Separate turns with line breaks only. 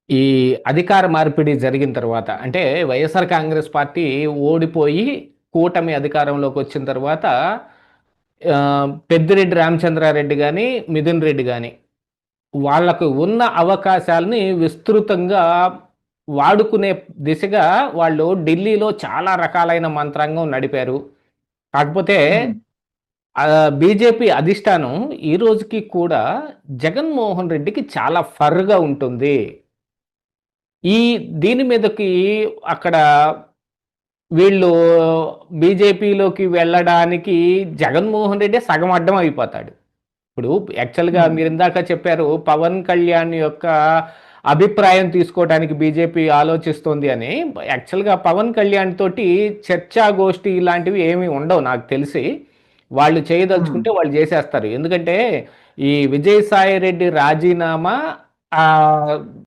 ఈ అధికార మార్పిడి జరిగిన తర్వాత అంటే వైఎస్ఆర్ కాంగ్రెస్ పార్టీ ఓడిపోయి కూటమి అధికారంలోకొచ్చిన తర్వాత పెద్దిరెడ్డి రామచంద్రారెడ్డి గాని, మిథున్ రెడ్డి గాని వాళ్ళకు ఉన్న అవకాశాలని విస్తృతంగా వాడుకునే దిశగా వాళ్ళు ఢిల్లీలో చాలా రకాలైన మంత్రాంగం నడిపారు. కాకపోతే
హ్మ్.
బీజేపీ అధిష్టానం ఈ రోజుకి కూడా జగన్మోహన్ రెడ్డికి చాలా ఫర్‌గా ఉంటుంది. ఈ దీని మీదకి అక్కడ వీళ్ళు బీజేపీలోకి వెళ్ళడానికి జగన్మోహన్ రెడ్డే సగం అడ్డం అయిపోతాడు. ఇప్పుడు యాక్చువల్‌గా
హ్మ్.
మీరిందాక చెప్పారు పవన్ కళ్యాణ్ యొక్క అభిప్రాయం తీసుకోవటానికి బీజేపీ ఆలోచిస్తోంది అని. యాక్చువల్‌గా పవన్ కళ్యాణ్ తోటి చర్చాగోష్ఠి ఇలాంటివి ఏమి ఉండవు నాకు తెలిసి. వాళ్ళు
హ్మ్.
చేయదలుచుకుంటే వాళ్ళు చేసేస్తారు. ఎందుకంటే ఈ విజయసాయి రెడ్డి రాజీనామా ఆహ్